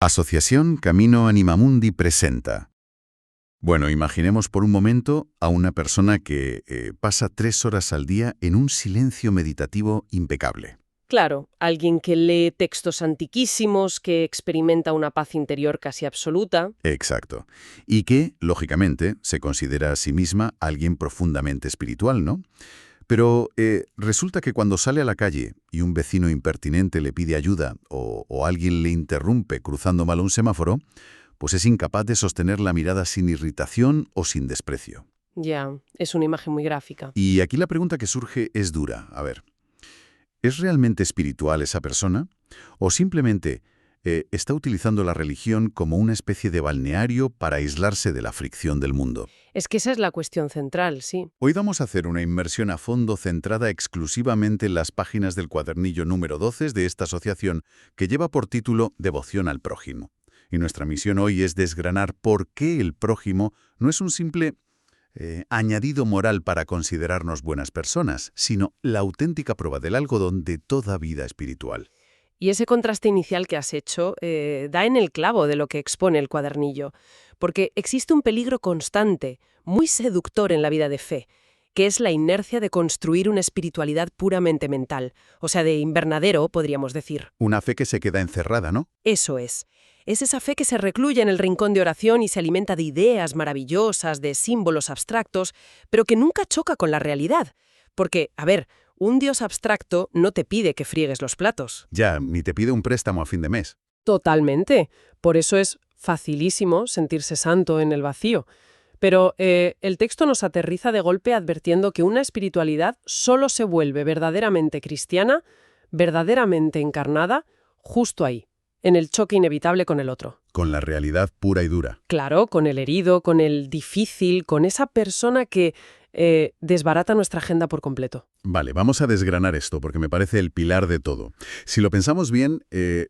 Asociación Camino Animamundi presenta. Bueno, imaginemos por un momento a una persona que pasa 3 horas al día en un silencio meditativo impecable. Claro, alguien que lee textos antiquísimos, que experimenta una paz interior casi absoluta. Exacto. Y que, lógicamente, se considera a sí misma alguien profundamente espiritual, ¿no? Pero resulta que cuando sale a la calle y un vecino impertinente le pide ayuda o alguien le interrumpe cruzando mal un semáforo, pues es incapaz de sostener la mirada sin irritación o sin desprecio. Ya, es una imagen muy gráfica. Y aquí la pregunta que surge es dura. A ver, ¿es realmente espiritual esa persona? ¿O simplemente está utilizando la religión como una especie de balneario para aislarse de la fricción del mundo? Es que esa es la cuestión central, sí. Hoy vamos a hacer una inmersión a fondo centrada exclusivamente en las páginas del cuadernillo número 12 de esta asociación que lleva por título Devoción al prójimo. Y nuestra misión hoy es desgranar por qué el prójimo no es un simple añadido moral para considerarnos buenas personas, sino la auténtica prueba del algodón de toda vida espiritual. Y ese contraste inicial que has hecho da en el clavo de lo que expone el cuadernillo, porque existe un peligro constante, muy seductor en la vida de fe, que es la inercia de construir una espiritualidad puramente mental, o sea, de invernadero, podríamos decir. Una fe que se queda encerrada, ¿no? Eso es. Es esa fe que se recluye en el rincón de oración y se alimenta de ideas maravillosas, de símbolos abstractos, pero que nunca choca con la realidad. Porque, a ver, un Dios abstracto no te pide que friegues los platos. Ya, ni te pide un préstamo a fin de mes. Totalmente. Por eso es facilísimo sentirse santo en el vacío. Pero el texto nos aterriza de golpe advirtiendo que una espiritualidad solo se vuelve verdaderamente cristiana, verdaderamente encarnada, justo ahí, en el choque inevitable con el otro. Con la realidad pura y dura. Claro, con el herido, con el difícil, con esa persona que desbarata nuestra agenda por completo. Vale, vamos a desgranar esto porque me parece el pilar de todo. Si lo pensamos bien,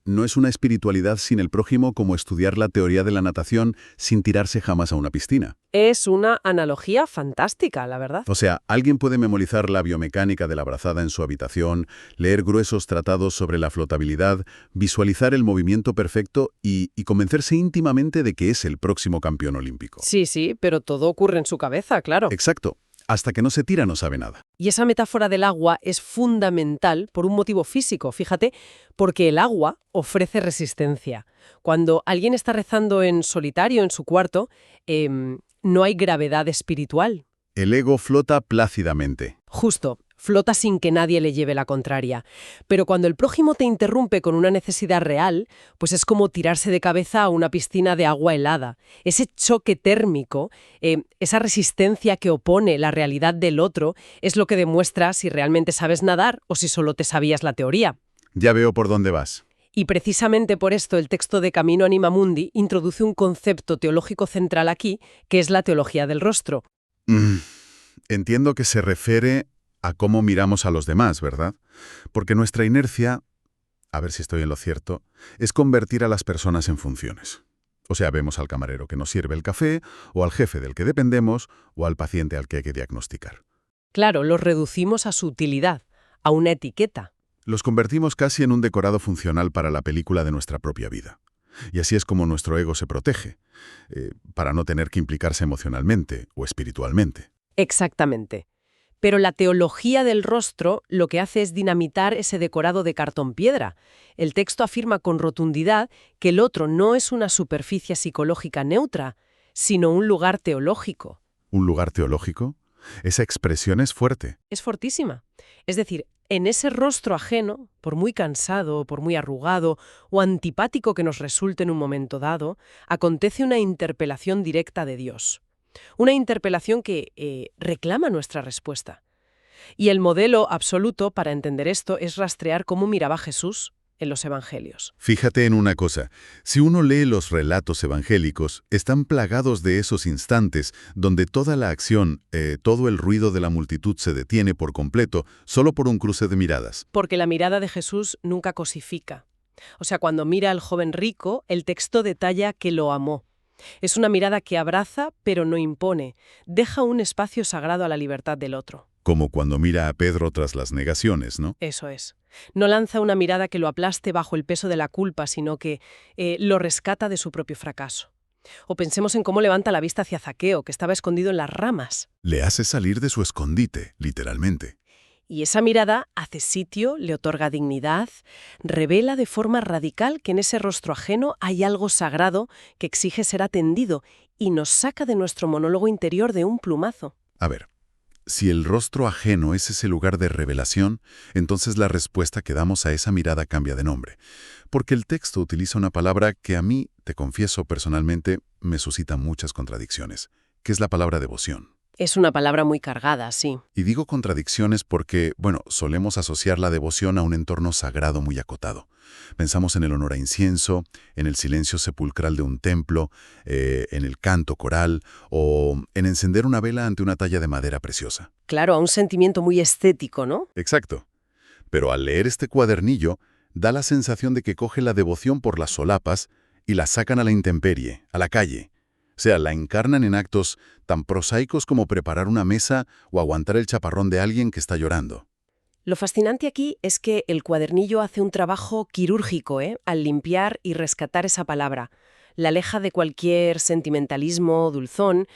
no es una espiritualidad sin el prójimo como estudiar la teoría de la natación sin tirarse jamás a una piscina. Es una analogía fantástica, la verdad. O sea, alguien puede memorizar la biomecánica de la brazada en su habitación, leer gruesos tratados sobre la flotabilidad, visualizar el movimiento perfecto y convencerse íntimamente de que es el próximo campeón olímpico. Sí, pero todo ocurre en su cabeza, claro. Exacto. Hasta que no se tira no sabe nada. Y esa metáfora del agua es fundamental por un motivo físico, fíjate, porque el agua ofrece resistencia. Cuando alguien está rezando en solitario en su cuarto, no hay gravedad espiritual. El ego flota plácidamente. Justo, flota sin que nadie le lleve la contraria. Pero cuando el prójimo te interrumpe con una necesidad real, pues es como tirarse de cabeza a una piscina de agua helada. Ese choque térmico, esa resistencia que opone la realidad del otro, es lo que demuestra si realmente sabes nadar o si solo te sabías la teoría. Ya veo por dónde vas. Y precisamente por esto el texto de Camino Animamundi introduce un concepto teológico central aquí, que es la teología del rostro. Entiendo que se refiere a cómo miramos a los demás, ¿verdad? Porque nuestra inercia, a ver si estoy en lo cierto, es convertir a las personas en funciones. O sea, vemos al camarero que nos sirve el café, o al jefe del que dependemos, o al paciente al que hay que diagnosticar. Claro, los reducimos a su utilidad, a una etiqueta. Los convertimos casi en un decorado funcional para la película de nuestra propia vida. Y así es como nuestro ego se protege, para no tener que implicarse emocionalmente o espiritualmente. Exactamente. Pero la teología del rostro lo que hace es dinamitar ese decorado de cartón-piedra. El texto afirma con rotundidad que el otro no es una superficie psicológica neutra, sino un lugar teológico. ¿Un lugar teológico? Esa expresión es fuerte. Es fortísima. Es decir, en ese rostro ajeno, por muy cansado, por muy arrugado o antipático que nos resulte en un momento dado, acontece una interpelación directa de Dios. Una interpelación que reclama nuestra respuesta. Y el modelo absoluto para entender esto es rastrear cómo miraba Jesús en los evangelios. Fíjate en una cosa, si uno lee los relatos evangélicos, están plagados de esos instantes donde toda la acción, todo el ruido de la multitud se detiene por completo, solo por un cruce de miradas. Porque la mirada de Jesús nunca cosifica. O sea, cuando mira al joven rico, el texto detalla que lo amó. Es una mirada que abraza, pero no impone. Deja un espacio sagrado a la libertad del otro. Como cuando mira a Pedro tras las negaciones, ¿no? Eso es. No lanza una mirada que lo aplaste bajo el peso de la culpa, sino que lo rescata de su propio fracaso. O pensemos en cómo levanta la vista hacia Zaqueo, que estaba escondido en las ramas. Le hace salir de su escondite, literalmente. Y esa mirada hace sitio, le otorga dignidad, revela de forma radical que en ese rostro ajeno hay algo sagrado que exige ser atendido y nos saca de nuestro monólogo interior de un plumazo. A ver, si el rostro ajeno es ese lugar de revelación, entonces la respuesta que damos a esa mirada cambia de nombre. Porque el texto utiliza una palabra que a mí, te confieso personalmente, me suscita muchas contradicciones, que es la palabra devoción. Es una palabra muy cargada, sí. Y digo contradicciones porque, solemos asociar la devoción a un entorno sagrado muy acotado. Pensamos en el olor a incienso, en el silencio sepulcral de un templo, en el canto coral o en encender una vela ante una talla de madera preciosa. Claro, a un sentimiento muy estético, ¿no? Exacto. Pero al leer este cuadernillo, da la sensación de que coge la devoción por las solapas y la sacan a la intemperie, a la calle. O sea, la encarnan en actos tan prosaicos como preparar una mesa o aguantar el chaparrón de alguien que está llorando. Lo fascinante aquí es que el cuadernillo hace un trabajo quirúrgico, al limpiar y rescatar esa palabra. La aleja de cualquier sentimentalismo dulzón,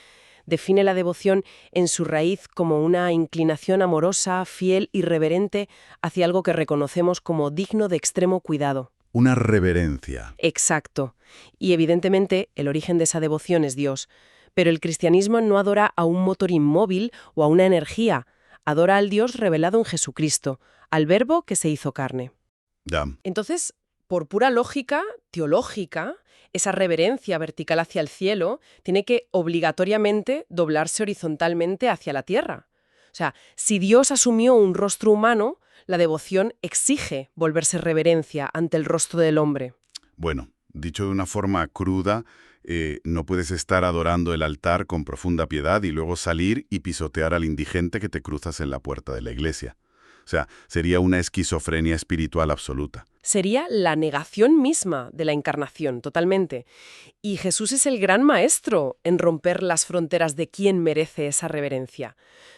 define la devoción en su raíz como una inclinación amorosa, fiel y reverente hacia algo que reconocemos como digno de extremo cuidado. Una reverencia. Exacto. Y evidentemente el origen de esa devoción es Dios. Pero el cristianismo no adora a un motor inmóvil o a una energía. Adora al Dios revelado en Jesucristo, al Verbo que se hizo carne. Ya. Entonces, por pura lógica teológica, esa reverencia vertical hacia el cielo tiene que obligatoriamente doblarse horizontalmente hacia la tierra. O sea, si Dios asumió un rostro humano, la devoción exige volverse reverencia ante el rostro del hombre. Bueno, dicho de una forma cruda, no puedes estar adorando el altar con profunda piedad y luego salir y pisotear al indigente que te cruzas en la puerta de la iglesia. O sea, sería una esquizofrenia espiritual absoluta. Sería la negación misma de la encarnación, totalmente. Y Jesús es el gran maestro en romper las fronteras de quién merece esa reverencia.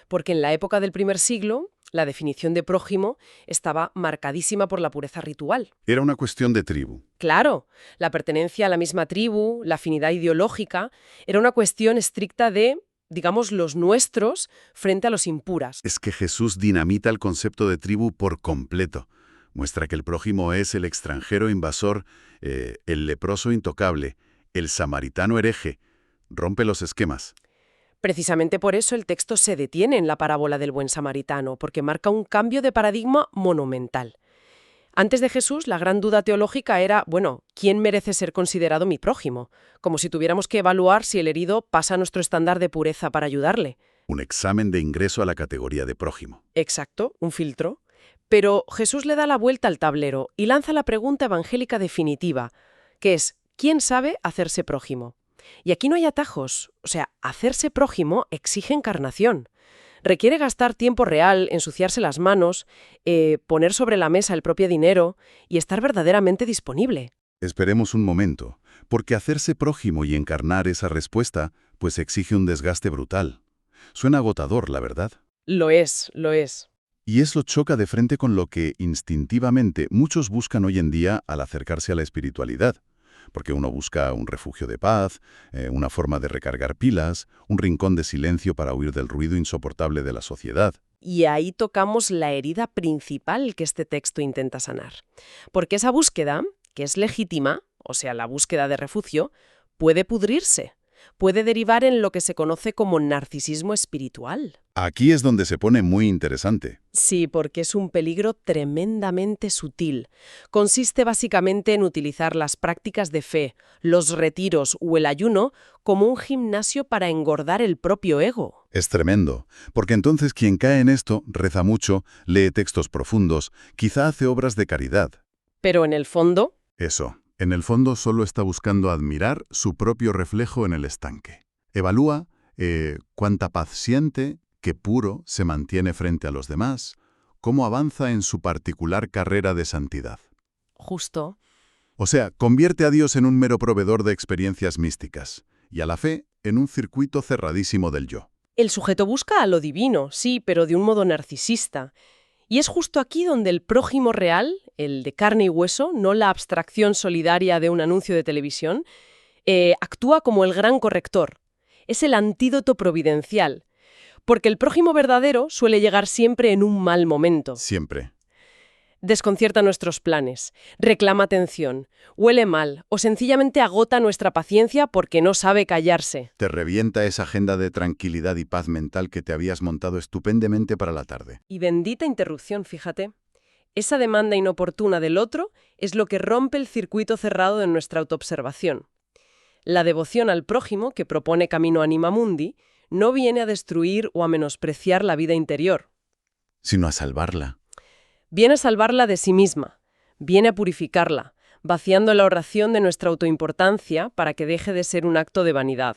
Porque en la época del primer siglo, la definición de prójimo estaba marcadísima por la pureza ritual. Era una cuestión de tribu. Claro, la pertenencia a la misma tribu, la afinidad ideológica, era una cuestión estricta de, digamos, los nuestros frente a los impuras. Es que Jesús dinamita el concepto de tribu por completo. Muestra que el prójimo es el extranjero invasor, el leproso intocable, el samaritano hereje. Rompe los esquemas. Precisamente por eso el texto se detiene en la parábola del buen samaritano, porque marca un cambio de paradigma monumental. Antes de Jesús, la gran duda teológica era, ¿quién merece ser considerado mi prójimo? Como si tuviéramos que evaluar si el herido pasa nuestro estándar de pureza para ayudarle. Un examen de ingreso a la categoría de prójimo. Exacto, un filtro. Pero Jesús le da la vuelta al tablero y lanza la pregunta evangélica definitiva, que es, ¿quién sabe hacerse prójimo? Y aquí no hay atajos. O sea, hacerse prójimo exige encarnación. Requiere gastar tiempo real, ensuciarse las manos, poner sobre la mesa el propio dinero y estar verdaderamente disponible. Esperemos un momento, porque hacerse prójimo y encarnar esa respuesta, pues exige un desgaste brutal. Suena agotador, la verdad. Lo es, lo es. Y eso choca de frente con lo que instintivamente muchos buscan hoy en día al acercarse a la espiritualidad. Porque uno busca un refugio de paz, una forma de recargar pilas, un rincón de silencio para huir del ruido insoportable de la sociedad. Y ahí tocamos la herida principal que este texto intenta sanar. Porque esa búsqueda, que es legítima, o sea, la búsqueda de refugio, puede pudrirse, puede derivar en lo que se conoce como narcisismo espiritual. Aquí es donde se pone muy interesante. Sí, porque es un peligro tremendamente sutil. Consiste básicamente en utilizar las prácticas de fe, los retiros o el ayuno como un gimnasio para engordar el propio ego. Es tremendo, porque entonces quien cae en esto reza mucho, lee textos profundos, quizá hace obras de caridad. Pero en el fondo... Eso, en el fondo solo está buscando admirar su propio reflejo en el estanque. Evalúa cuánta paz siente, qué puro se mantiene frente a los demás, cómo avanza en su particular carrera de santidad. Justo. O sea, convierte a Dios en un mero proveedor de experiencias místicas y a la fe en un circuito cerradísimo del yo. El sujeto busca a lo divino, sí, pero de un modo narcisista. Y es justo aquí donde el prójimo real, el de carne y hueso, no la abstracción solidaria de un anuncio de televisión, actúa como el gran corrector. Es el antídoto providencial. Porque el prójimo verdadero suele llegar siempre en un mal momento. Siempre. Desconcierta nuestros planes, reclama atención, huele mal o sencillamente agota nuestra paciencia porque no sabe callarse. Te revienta esa agenda de tranquilidad y paz mental que te habías montado estupendamente para la tarde. Y bendita interrupción, fíjate. Esa demanda inoportuna del otro es lo que rompe el circuito cerrado de nuestra autoobservación. La devoción al prójimo, que propone Camino Anima Mundi, no viene a destruir o a menospreciar la vida interior. Sino a salvarla. Viene a salvarla de sí misma, viene a purificarla, vaciando la oración de nuestra autoimportancia para que deje de ser un acto de vanidad.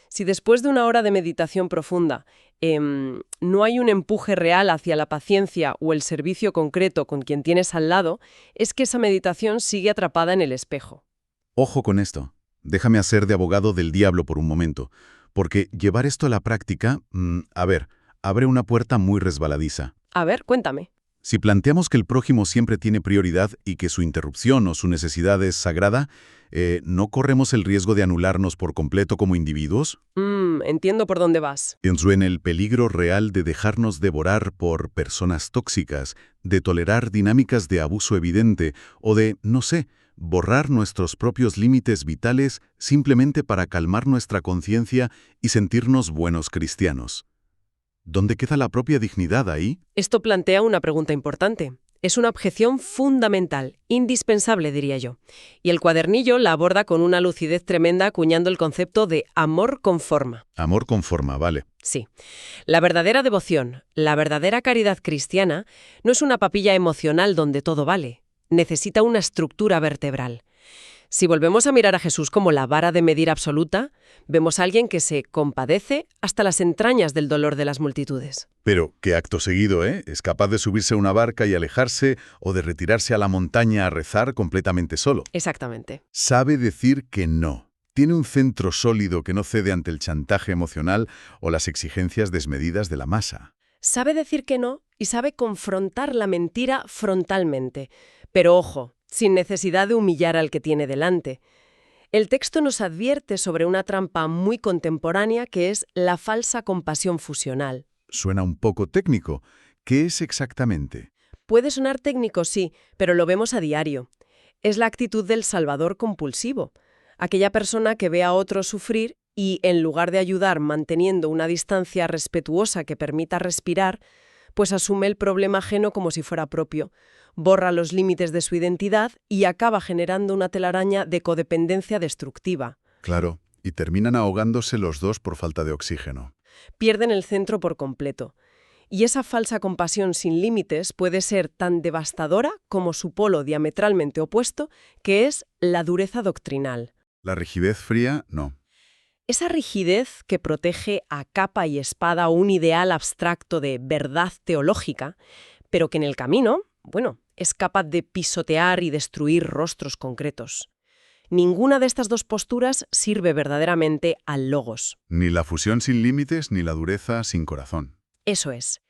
Si después de una hora de meditación profunda no hay un empuje real hacia la paciencia o el servicio concreto con quien tienes al lado, es que esa meditación sigue atrapada en el espejo. Ojo con esto. Déjame hacer de abogado del diablo por un momento, porque llevar esto a la práctica, abre una puerta muy resbaladiza. A ver, cuéntame. Si planteamos que el prójimo siempre tiene prioridad y que su interrupción o su necesidad es sagrada, ¿no corremos el riesgo de anularnos por completo como individuos? Entiendo por dónde vas. Pienso en el peligro real de dejarnos devorar por personas tóxicas, de tolerar dinámicas de abuso evidente o de, no sé, borrar nuestros propios límites vitales simplemente para calmar nuestra conciencia y sentirnos buenos cristianos. ¿Dónde queda la propia dignidad ahí? Esto plantea una pregunta importante. Es una objeción fundamental, indispensable, diría yo. Y el cuadernillo la aborda con una lucidez tremenda acuñando el concepto de amor con forma. Amor con forma, vale. Sí. La verdadera devoción, la verdadera caridad cristiana, no es una papilla emocional donde todo vale. Necesita una estructura vertebral. Si volvemos a mirar a Jesús como la vara de medir absoluta, vemos a alguien que se compadece hasta las entrañas del dolor de las multitudes. Pero, ¿qué acto seguido, eh? Es capaz de subirse a una barca y alejarse o de retirarse a la montaña a rezar completamente solo. Exactamente. Sabe decir que no. Tiene un centro sólido que no cede ante el chantaje emocional o las exigencias desmedidas de la masa. Sabe decir que no y sabe confrontar la mentira frontalmente. Pero ojo, sin necesidad de humillar al que tiene delante. El texto nos advierte sobre una trampa muy contemporánea que es la falsa compasión fusional. Suena un poco técnico. ¿Qué es exactamente? Puede sonar técnico, sí, pero lo vemos a diario. Es la actitud del salvador compulsivo. Aquella persona que ve a otro sufrir y, en lugar de ayudar manteniendo una distancia respetuosa que permita respirar, pues asume el problema ajeno como si fuera propio, borra los límites de su identidad y acaba generando una telaraña de codependencia destructiva. Claro, y terminan ahogándose los dos por falta de oxígeno. Pierden el centro por completo. Y esa falsa compasión sin límites puede ser tan devastadora como su polo diametralmente opuesto, que es la dureza doctrinal. La rigidez fría, no. Esa rigidez que protege a capa y espada un ideal abstracto de verdad teológica, pero que en el camino, es capaz de pisotear y destruir rostros concretos. Ninguna de estas dos posturas sirve verdaderamente al logos. Ni la fusión sin límites ni la dureza sin corazón. Eso es.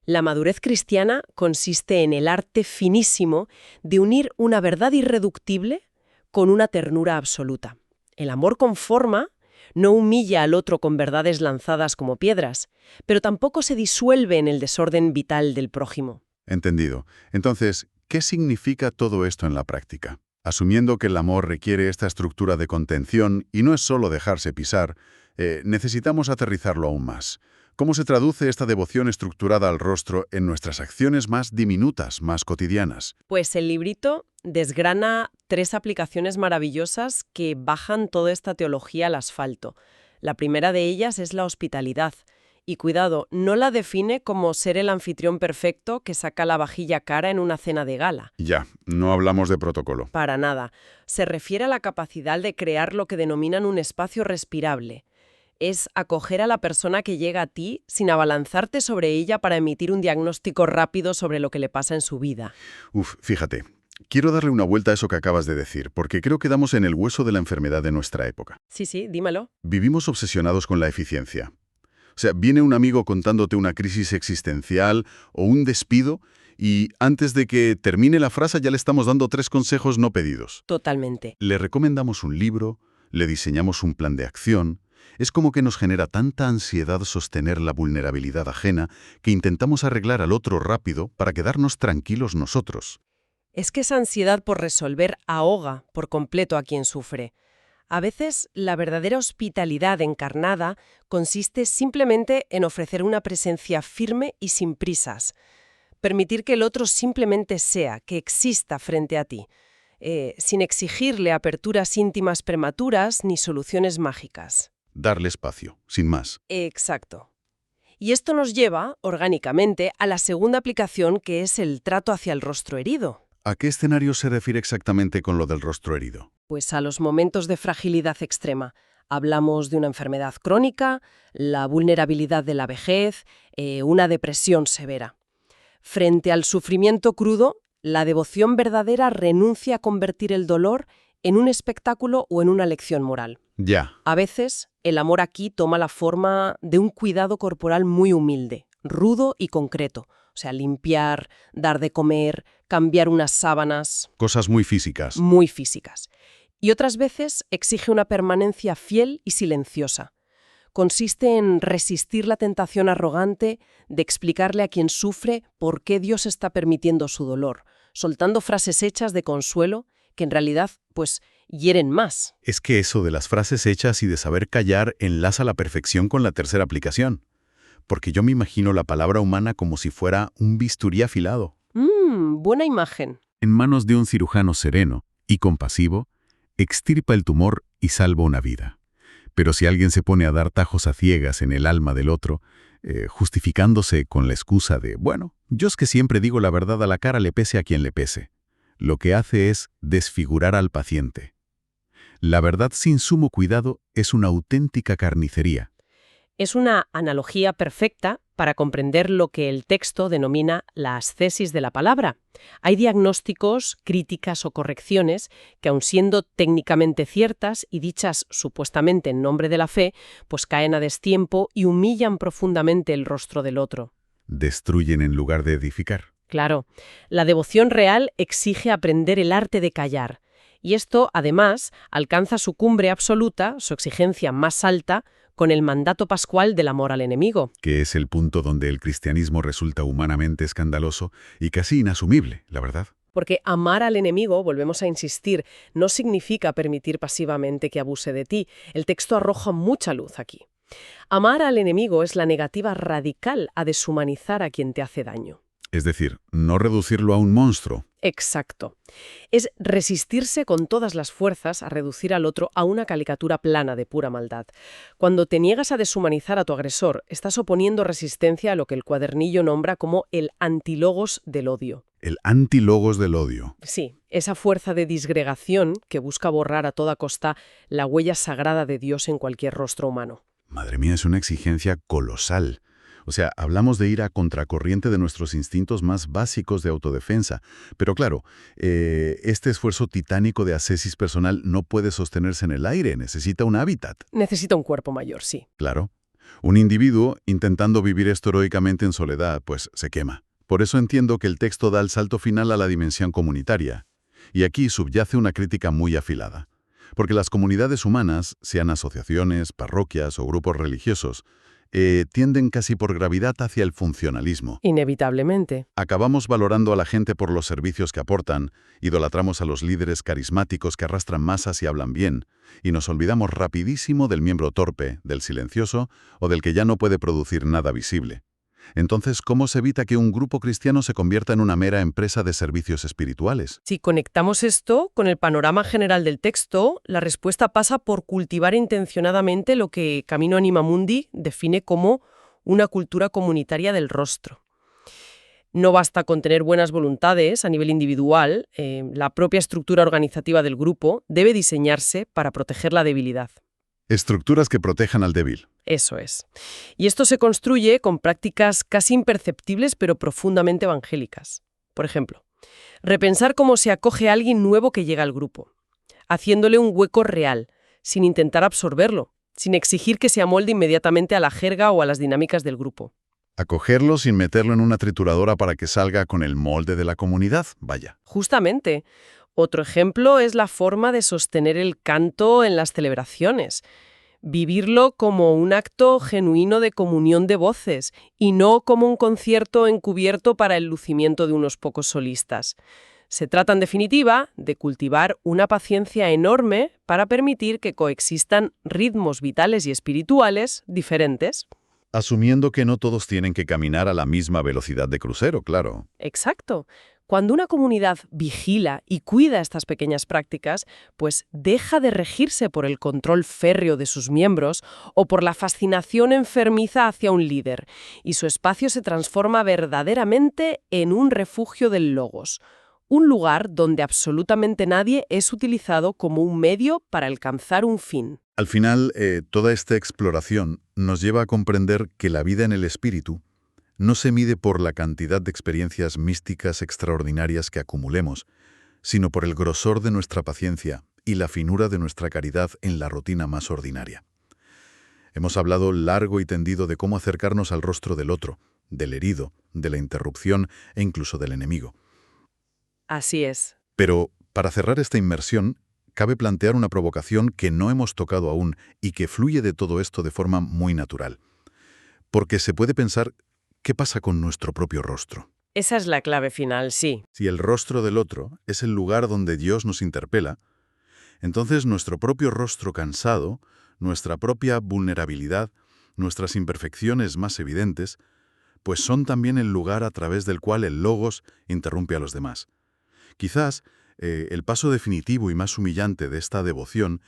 La madurez cristiana consiste en el arte finísimo de unir una verdad irreductible con una ternura absoluta. El amor con forma no humilla al otro con verdades lanzadas como piedras, pero tampoco se disuelve en el desorden vital del prójimo. Entendido. Entonces, ¿qué significa todo esto en la práctica? Asumiendo que el amor requiere esta estructura de contención y no es solo dejarse pisar, necesitamos aterrizarlo aún más. ¿Cómo se traduce esta devoción estructurada al rostro en nuestras acciones más diminutas, más cotidianas? Pues el librito desgrana 3 aplicaciones maravillosas que bajan toda esta teología al asfalto. La primera de ellas es la hospitalidad. Y cuidado, no la define como ser el anfitrión perfecto que saca la vajilla cara en una cena de gala. Ya, no hablamos de protocolo. Para nada. Se refiere a la capacidad de crear lo que denominan un espacio respirable. Es acoger a la persona que llega a ti sin abalanzarte sobre ella para emitir un diagnóstico rápido sobre lo que le pasa en su vida. Fíjate, quiero darle una vuelta a eso que acabas de decir, porque creo que damos en el hueso de la enfermedad de nuestra época. Sí, dímelo. Vivimos obsesionados con la eficiencia. O O sea, viene un amigo contándote una crisis existencial o un despido y antes de que termine la frase ya le estamos dando 3 consejos no pedidos. Totalmente. Le recomendamos un libro, le diseñamos un plan de acción. Es como que nos genera tanta ansiedad sostener la vulnerabilidad ajena que intentamos arreglar al otro rápido para quedarnos tranquilos nosotros. Es que esa ansiedad por resolver ahoga por completo a quien sufre. A veces, la verdadera hospitalidad encarnada consiste simplemente en ofrecer una presencia firme y sin prisas. Permitir que el otro simplemente sea, que exista frente a ti, sin exigirle aperturas íntimas prematuras ni soluciones mágicas. Darle espacio, sin más. Exacto. Y esto nos lleva, orgánicamente, a la segunda aplicación, que es el trato hacia el rostro herido. ¿A qué escenario se refiere exactamente con lo del rostro herido? Pues a los momentos de fragilidad extrema. Hablamos de una enfermedad crónica, la vulnerabilidad de la vejez, una depresión severa. Frente al sufrimiento crudo, la devoción verdadera renuncia a convertir el dolor en un espectáculo o en una lección moral. Ya. A veces, el amor aquí toma la forma de un cuidado corporal muy humilde, rudo y concreto. O sea, limpiar, dar de comer, cambiar unas sábanas. Cosas muy físicas. Muy físicas. Y otras veces exige una permanencia fiel y silenciosa. Consiste en resistir la tentación arrogante de explicarle a quien sufre por qué Dios está permitiendo su dolor, soltando frases hechas de consuelo que en realidad, pues, hieren más. Es que eso de las frases hechas y de saber callar enlaza a la perfección con la tercera aplicación. Porque yo me imagino la palabra humana como si fuera un bisturí afilado. Buena imagen. En manos de un cirujano sereno y compasivo, extirpa el tumor y salva una vida. Pero si alguien se pone a dar tajos a ciegas en el alma del otro, justificándose con la excusa de, bueno, yo es que siempre digo la verdad a la cara, le pese a quien le pese, lo que hace es desfigurar al paciente. La verdad sin sumo cuidado es una auténtica carnicería. Es una analogía perfecta para comprender lo que el texto denomina la ascesis de la palabra. Hay diagnósticos, críticas o correcciones que, aun siendo técnicamente ciertas y dichas supuestamente en nombre de la fe, pues caen a destiempo y humillan profundamente el rostro del otro. Destruyen en lugar de edificar. Claro, la devoción real exige aprender el arte de callar. Y esto, además, alcanza su cumbre absoluta, su exigencia más alta, con el mandato pascual del amor al enemigo. Que es el punto donde el cristianismo resulta humanamente escandaloso y casi inasumible, la verdad. Porque amar al enemigo, volvemos a insistir, no significa permitir pasivamente que abuse de ti. El texto arroja mucha luz aquí. Amar al enemigo es la negativa radical a deshumanizar a quien te hace daño. Es decir, no reducirlo a un monstruo. Exacto. Es resistirse con todas las fuerzas a reducir al otro a una caricatura plana de pura maldad. Cuando te niegas a deshumanizar a tu agresor, estás oponiendo resistencia a lo que el cuadernillo nombra como el antilogos del odio. El antilogos del odio. Sí, esa fuerza de disgregación que busca borrar a toda costa la huella sagrada de Dios en cualquier rostro humano. Madre mía, es una exigencia colosal. O sea, hablamos de ir a contracorriente de nuestros instintos más básicos de autodefensa. Pero claro, este esfuerzo titánico de ascesis personal no puede sostenerse en el aire, necesita un hábitat. Necesita un cuerpo mayor, sí. Claro. Un individuo intentando vivir esto heroicamente en soledad, pues se quema. Por eso entiendo que el texto da el salto final a la dimensión comunitaria. Y aquí subyace una crítica muy afilada. Porque las comunidades humanas, sean asociaciones, parroquias o grupos religiosos, tienden casi por gravedad hacia el funcionalismo. Inevitablemente. Acabamos valorando a la gente por los servicios que aportan, idolatramos a los líderes carismáticos que arrastran masas y hablan bien, y nos olvidamos rapidísimo del miembro torpe, del silencioso o del que ya no puede producir nada visible. Entonces, ¿cómo se evita que un grupo cristiano se convierta en una mera empresa de servicios espirituales? Si conectamos esto con el panorama general del texto, la respuesta pasa por cultivar intencionadamente lo que Camino Anima Mundi define como una cultura comunitaria del rostro. No basta con tener buenas voluntades a nivel individual, la propia estructura organizativa del grupo debe diseñarse para proteger la debilidad. Estructuras que protejan al débil. Eso es. Y esto se construye con prácticas casi imperceptibles pero profundamente evangélicas. Por ejemplo, repensar cómo se acoge a alguien nuevo que llega al grupo, haciéndole un hueco real, sin intentar absorberlo, sin exigir que se amolde inmediatamente a la jerga o a las dinámicas del grupo. Acogerlo sin meterlo en una trituradora para que salga con el molde de la comunidad, vaya. Justamente. Otro ejemplo es la forma de sostener el canto en las celebraciones. Vivirlo como un acto genuino de comunión de voces y no como un concierto encubierto para el lucimiento de unos pocos solistas. Se trata, en definitiva, de cultivar una paciencia enorme para permitir que coexistan ritmos vitales y espirituales diferentes. Asumiendo que no todos tienen que caminar a la misma velocidad de crucero, claro. Exacto. Cuando una comunidad vigila y cuida estas pequeñas prácticas, pues deja de regirse por el control férreo de sus miembros o por la fascinación enfermiza hacia un líder, y su espacio se transforma verdaderamente en un refugio del logos, un lugar donde absolutamente nadie es utilizado como un medio para alcanzar un fin. Al final, toda esta exploración nos lleva a comprender que la vida en el espíritu no se mide por la cantidad de experiencias místicas extraordinarias que acumulemos, sino por el grosor de nuestra paciencia y la finura de nuestra caridad en la rutina más ordinaria. Hemos hablado largo y tendido de cómo acercarnos al rostro del otro, del herido, de la interrupción e incluso del enemigo. Así es. Pero, para cerrar esta inmersión, cabe plantear una provocación que no hemos tocado aún y que fluye de todo esto de forma muy natural. Porque se puede pensar, ¿qué pasa con nuestro propio rostro? Esa es la clave final, sí. Si el rostro del otro es el lugar donde Dios nos interpela, entonces nuestro propio rostro cansado, nuestra propia vulnerabilidad, nuestras imperfecciones más evidentes, pues son también el lugar a través del cual el logos interrumpe a los demás. Quizás el paso definitivo y más humillante de esta devoción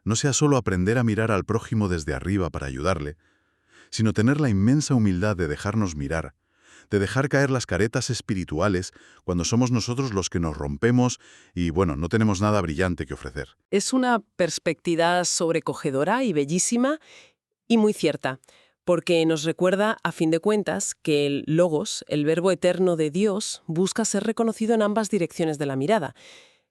no sea solo aprender a mirar al prójimo desde arriba para ayudarle, sino tener la inmensa humildad de dejarnos mirar, de dejar caer las caretas espirituales cuando somos nosotros los que nos rompemos y, bueno, no tenemos nada brillante que ofrecer. Es una perspectiva sobrecogedora y bellísima y muy cierta, porque nos recuerda, a fin de cuentas, que el logos, el verbo eterno de Dios, busca ser reconocido en ambas direcciones de la mirada.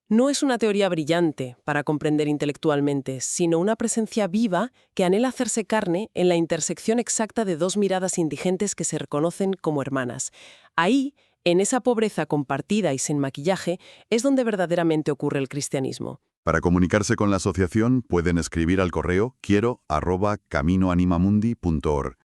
No es una teoría brillante para comprender intelectualmente, sino una presencia viva que anhela hacerse carne en la intersección exacta de dos miradas indigentes que se reconocen como hermanas. Ahí, en esa pobreza compartida y sin maquillaje, es donde verdaderamente ocurre el cristianismo. Para comunicarse con la asociación pueden escribir al correo quiero@caminoanimamundi.org.